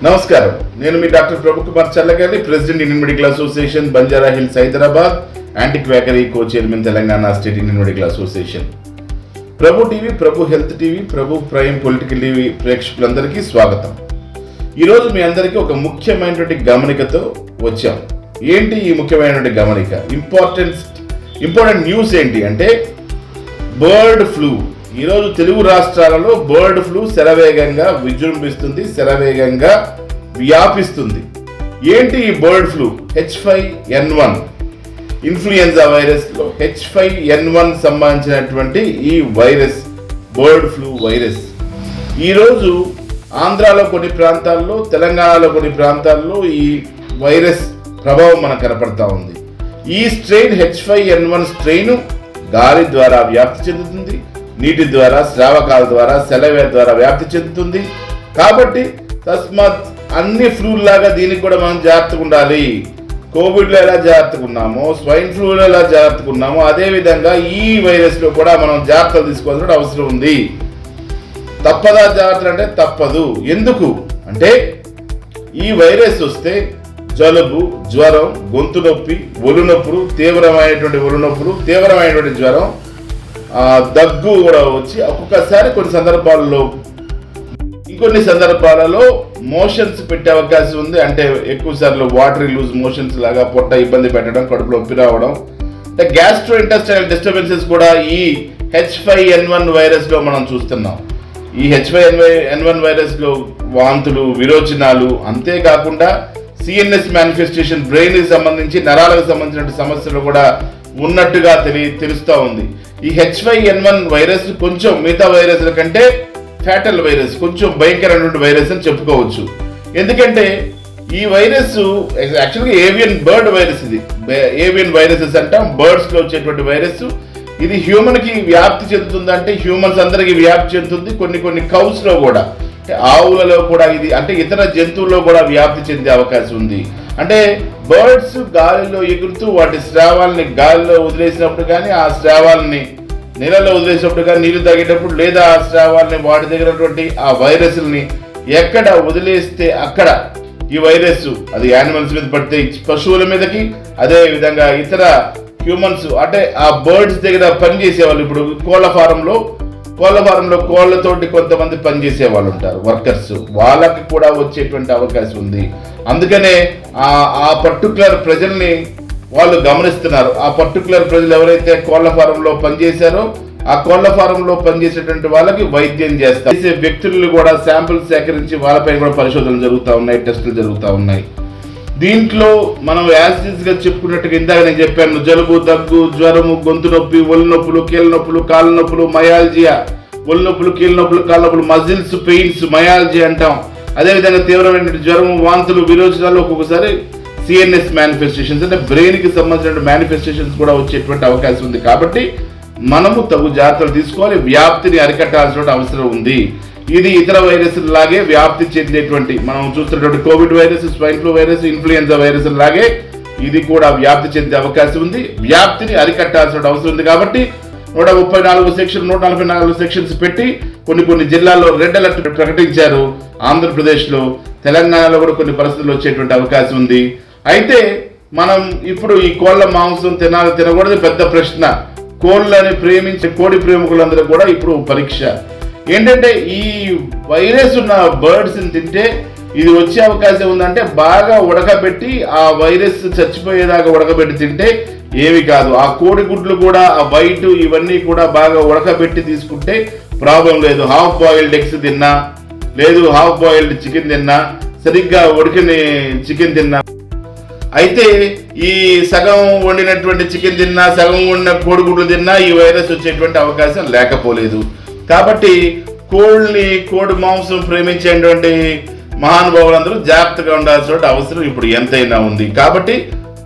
నమస్కారం, నేను మీ doctor Prabhu Kumar Challagari, president Indian Medical Association, Banjara Hills, Hyderabad, anti quackery co chairman, Telangana state Indian Medical Association. Prabhu TV, Prabhu health TV, Prabhu prime political TV ప్రేక్షకులందరికీ స్వాగతం. ఈరోజు మీ అందరికీ ఒక ముఖ్యమైనటువంటి గమనికతో వచ్చాం. ఏంటి ఈ ముఖ్యమైనటువంటి గమనిక? ఇంపార్టెంట్ న్యూస్ ఏంటి అంటే బర్డ్ ఫ్లూ. ఈరోజు తెలుగు రాష్ట్రాలలో బర్డ్ ఫ్లూ శరవేగంగా విజృంభిస్తుంది, శరవేగంగా వ్యాపిస్తుంది. ఏంటి ఈ bird flu? H5N1 influenza వైరస్లో H5N1 సంబంధించినటువంటి ఈ వైరస్, బర్డ్ ఫ్లూ వైరస్ ఈరోజు ఆంధ్రాలో కొన్ని ప్రాంతాల్లో, తెలంగాణలో కొన్ని ప్రాంతాల్లో ఈ వైరస్ ప్రభావం మనకు కనపడతా ఉంది. ఈ స్ట్రెయిన్ H5N1 స్ట్రెయిన్ గాలి ద్వారా వ్యాప్తి చెందుతుంది, నీటి ద్వారా, శ్రావకాల ద్వారా, సెలవు ద్వారా వ్యాప్తి చెందుతుంది. కాబట్టి తస్మాత్ అన్ని ఫ్లూలాగా దీనికి కూడా మనం జాగ్రత్తగా ఉండాలి. కోవిడ్లో ఎలా జాగ్రత్తగా ఉన్నామో, స్వైన్ ఫ్లూలో ఎలా జాగ్రత్తగా ఉన్నామో, అదేవిధంగా ఈ వైరస్లో కూడా మనం జాగ్రత్తలు తీసుకోవాల్సిన అవసరం ఉంది. తప్పదా జాగ్రత్తలు అంటే తప్పదు. ఎందుకు అంటే ఈ వైరస్ వస్తే జలుబు, జ్వరం, గొంతు నొప్పి, ఒళ్ళు నొప్పులు, తీవ్రమైనటువంటి ఒళ్ళు నొప్పులు, తీవ్రమైనటువంటి జ్వరం, దగ్గు కూడా వచ్చి ఒక్కొక్కసారి ఇంకొన్ని సందర్భాలలో మోషన్స్ పెట్టే అవకాశం ఉంది. అంటే ఎక్కువ సార్లు వాటరీ లూజ్ మోషన్స్ లాగా పొట్ట ఇబ్బంది పెట్టడం, కడుపులో నొప్పి రావడం, అంటే గ్యాస్ట్రో ఇంటెస్టైనల్ డిస్టర్బెన్సెస్ కూడా ఈ H5N1 వైరస్లో మనం చూస్తున్నాం. ఈ H5N1 వైరస్లో వాంతులు, విరోచనాలు, అంతేకాకుండా సిఎన్ఎస్ మేనిఫెస్టేషన్, బ్రెయిన్కి సంబంధించి, నరాలకు సంబంధించిన సమస్యలు కూడా ఉన్నట్టుగా తెలుస్తూ ఉంది. ఈ H5N1 వైరస్ కొంచెం మిగతా వైరస్ల కంటే ఫ్యాటల్ వైరస్, కొంచెం భయంకరమైనటువంటి వైరస్ అని చెప్పుకోవచ్చు. ఎందుకంటే ఈ వైరస్ యాక్చువల్గా ఏవియన్ బర్డ్ వైరస్. ఇది ఏవియన్ వైరసెస్ అంటాం, బర్డ్స్లో వచ్చేటువంటి వైరస్. ఇది హ్యూమన్కి వ్యాప్తి చెందుతుందంటే హ్యూమన్స్ అందరికీ వ్యాప్తి చెందుతుంది. కొన్ని కౌస్లో కూడా, ఆవులలో కూడా ఇది, అంటే ఇతర జంతువుల్లో కూడా వ్యాప్తి చెందే అవకాశం ఉంది. అంటే బర్డ్స్ గాలిలో ఎగురుతూ వాటి స్రావాలని గాలిలో వదిలేసినప్పుడు కానీ, ఆ స్రావాలని నీళ్ళలో వదిలేసినప్పుడు కానీ, నీళ్లు తాగేటప్పుడు, లేదా ఆ స్రావాలని వాటి దగ్గరటువంటి ఆ వైరస్ని ఎక్కడ వదిలేస్తే అక్కడ ఈ వైరస్, అది యానిమల్స్ మీద పడితే పశువుల మీదకి, అదే విధంగా ఇతర హ్యూమన్స్, అంటే ఆ బర్డ్స్ దగ్గర పనిచేసేవాళ్ళు, ఇప్పుడు కోళ్ళ ఫారంలో కోళ్ళతోటి కొంతమంది పనిచేసే వాళ్ళు ఉంటారు, వర్కర్స్, వాళ్ళకి కూడా వచ్చేటువంటి అవకాశం ఉంది. అందుకనే ఆ పర్టికులర్ ప్రజల్ని వాళ్ళు గమనిస్తున్నారు. ఆ పర్టికులర్ ప్రజలు ఎవరైతే కోళ్ళ ఫారంలో పనిచేశారో ఆ కోళ్ళ ఫారంలో పనిచేసేటువంటి వాళ్ళకి వైద్యం చేస్తారు. చేసే వ్యక్తులు కూడా శాంపుల్ సేకరించి వాళ్ళపై కూడా పరిశోధనలు జరుగుతూ ఉన్నాయి, టెస్టులు జరుగుతూ ఉన్నాయి. దీంట్లో మనం యాసిడ్స్గా చెప్పుకున్నట్టుగా ఇందాక నేను చెప్పాను, జలుబు, దగ్గు, జ్వరము, గొంతు నొప్పి, ఒళ్ళు నొప్పులు, కీళ్ళ నొప్పులు, కాళ్ళ నొప్పులు, మయాలజియా, ఒళ్ళు నొప్పులు, కీళ్ళ నొప్పులు, కాళ్ళ నొప్పులు, మజిల్స్ పెయిన్స్, మయాలజీ అంటాం. అదేవిధంగా తీవ్రమైన జ్వరము, వాంతులు, విరోచనాలు, ఒక్కొక్కసారి సిఎన్ఎస్ మేనిఫెస్టేషన్స్, అంటే బ్రెయిన్కి సంబంధించిన మేనిఫెస్టేషన్స్ కూడా వచ్చేటువంటి అవకాశం ఉంది. కాబట్టి మనము తగు జాగ్రత్తలు తీసుకోవాలి, వ్యాప్తిని అరికట్టాల్సిన అవసరం ఉంది. ఇది ఇతర వైరస్ లాగే వ్యాప్తి చెందేటువంటి, మనం చూస్తున్నటువంటి Covid virus, swine flu virus, influenza virus లాగే ఇది కూడా వ్యాప్తి చెందే అవకాశం ఉంది. వ్యాప్తిని అరికట్టాల్సిన అవసరం ఉంది. కాబట్టి 144 సెక్షన్స్ పెట్టి కొన్ని జిల్లాల్లో రెడ్ అలర్ట్ ప్రకటించారు. ఆంధ్రప్రదేశ్లో, తెలంగాణలో కూడా కొన్ని పరిస్థితులు వచ్చేటువంటి అవకాశం ఉంది. అయితే మనం ఇప్పుడు ఈ కోళ్ళ మాంసం తినకూడదు పెద్ద ప్రశ్న. కోళ్ళని ప్రేమించే కోడి ప్రేమికులందరూ కూడా ఇప్పుడు పరీక్ష ఏంటంటే, ఈ వైరస్ ఉన్న బర్డ్స్ని తింటే ఇది వచ్చే అవకాశం ఉందంటే బాగా ఉడకబెట్టి, ఆ వైరస్ చచ్చిపోయేదాకా ఉడకబెట్టి తింటే ఏమి కాదు. ఆ కోడి గుడ్లు కూడా, ఆ వైట్, ఇవన్నీ కూడా బాగా ఉడకబెట్టి తీసుకుంటే ప్రాబ్లం లేదు. హాఫ్ బాయిల్డ్ ఎగ్స్ తిన్నా, లేదు హాఫ్ బాయిల్డ్ చికెన్ తిన్నా, సరిగ్గా ఉడికిన చికెన్ తిన్నా, అయితే ఈ సగం వండినటువంటి చికెన్ తిన్నా, సగం వండిన కోడిగుడ్లు తిన్నా ఈ వైరస్ వచ్చేటువంటి అవకాశం లేకపోలేదు. కాబట్టి కోడి మాంసం ప్రేమించేటువంటి మహానుభావులందరూ జాగ్రత్తగా ఉండాల్సిన అవసరం ఇప్పుడు ఎంతైనా ఉంది. కాబట్టి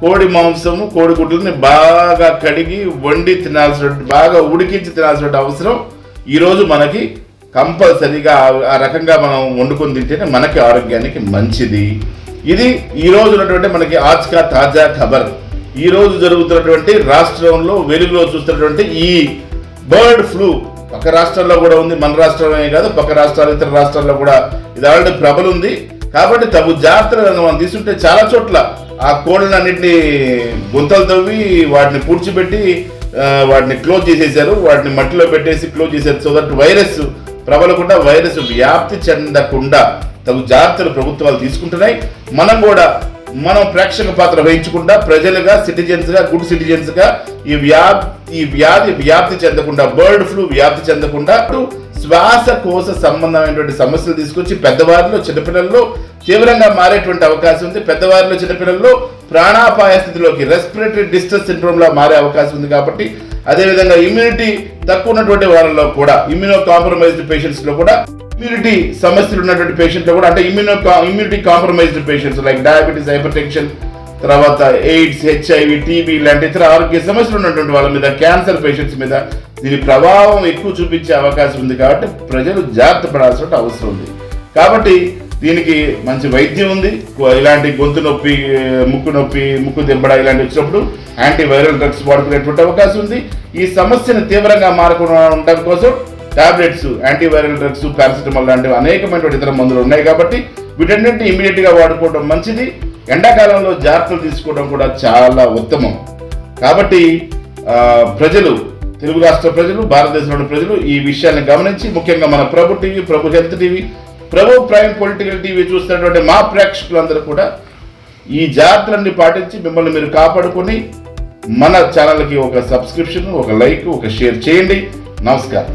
కోడి మాంసము, కోడిగుడ్లని బాగా కడిగి వండి బాగా ఉడికించి తినాల్సిన అవసరం ఈరోజు మనకి కంపల్సరీగా. ఆ రకంగా మనం వండుకొని తింటేనే మనకి ఆరోగ్యానికి మంచిది. ఇది ఈ రోజు ఉన్నటువంటి మనకి ఆజ్కా తాజా ఖబర్. ఈ రోజు జరుగుతున్నటువంటి రాష్ట్రంలో వెలుగులో చూస్తున్నటువంటి ఈ బర్డ్ ఫ్లూ పక్క రాష్ట్రాల్లో కూడా ఉంది, మన రాష్ట్రమే కాదు, పక్క రాష్ట్రాలు, ఇతర రాష్ట్రాల్లో కూడా ఇది ఆల్రెడీ ప్రబలుంది. కాబట్టి తగు జాగ్రత్తలు మనం తీసుకుంటే చాలా చోట్ల ఆ కోళ్ళన్నింటినీ గుంతలు తవ్వి వాటిని పూడ్చిపెట్టి వాటిని క్లోజ్ చేసేసారు, వాటిని మట్టిలో పెట్టేసి క్లోజ్ చేశారు. సో దట్ వైరస్ ప్రబలకుండా, వైరస్ వ్యాప్తి చెందకుండా తగు జాగ్రత్తలు ప్రభుత్వాలు తీసుకుంటున్నాయి. మనం ప్రేక్షక పాత్ర వహించకుండా ప్రజలుగా, సిటిజన్స్గా, గుడ్ సిటిజన్స్గా ఈ వ్యాధి వ్యాప్తి చెందకుండా, బర్డ్ ఫ్లూ వ్యాప్తి చెందకుండా శ్వాసకోశ సంబంధమైనటువంటి సమస్యలు తీసుకొచ్చి పెద్దవారిలో, చిన్నపిల్లల్లో తీవ్రంగా మారేటువంటి అవకాశం ఉంది. పెద్దవారిలో, చిన్నపిల్లల్లో ప్రాణాపాయ స్థితిలోకి, రెస్పిరేటరీ డిస్ట్రెస్ సిండ్రోమ్ లా మారే అవకాశం ఉంది. కాబట్టి అదేవిధంగా ఇమ్యూనిటీ తక్కువ ఉన్నటువంటి వాళ్ళలో కూడా, ఇమ్యూనో కాంప్రమైజ్డ్ పేషెంట్స్ లో కూడా, ఇమ్యూనిటీ సమస్యలు ఉన్నటువంటి పేషెంట్లు కూడా, అంటే immunity compromised patients like diabetes, hyper tension, తర్వాత ఎయిడ్స్, హెచ్ఐవి, టీబీ లాంటి ఇతర ఆరోగ్య సమస్యలు ఉన్నటువంటి వాళ్ళ మీద, క్యాన్సర్ పేషెంట్స్ మీద దీని ప్రభావం ఎక్కువ చూపించే అవకాశం ఉంది. కాబట్టి ప్రజలు జాగ్రత్త పడాల్సిన అవసరం ఉంది. కాబట్టి దీనికి మంచి వైద్యం ఉంది. ఇలాంటి గొంతు నొప్పి, ముక్కు నొప్పి, ముక్కు దిబ్బడ ఇలాంటి వచ్చినప్పుడు యాంటీవైరల్ డ్రగ్స్ వాడుకునేటువంటి అవకాశం ఉంది. ఈ సమస్యను తీవ్రంగా మారకుండా ఉండడం కోసం టాబ్లెట్స్, యాంటీవైరల్ డ్రగ్స్, పారాసిటమాల్ లాంటివి అనేకమైనటువంటి ఇతర మందులు ఉన్నాయి. కాబట్టి వీటన్నింటినీ ఇమీడియట్గా వాడుకోవడం మంచిది. ఎండాకాలంలో జాగ్రత్తలు తీసుకోవడం కూడా చాలా ఉత్తమం. కాబట్టి ప్రజలు, తెలుగు రాష్ట్ర ప్రజలు, భారతదేశంలోని ప్రజలు ఈ విషయాన్ని గమనించి, ముఖ్యంగా మన ప్రభు TV, Prabhu health TV, Prabhu prime political TV చూస్తున్నటువంటి మా ప్రేక్షకులందరూ కూడా ఈ జాగ్రత్తలన్నీ పాటించి మిమ్మల్ని మీరు కాపాడుకొని మన ఛానల్కి ఒక సబ్స్క్రిప్షన్, ఒక లైక్, ఒక షేర్ చేయండి. నమస్కారం.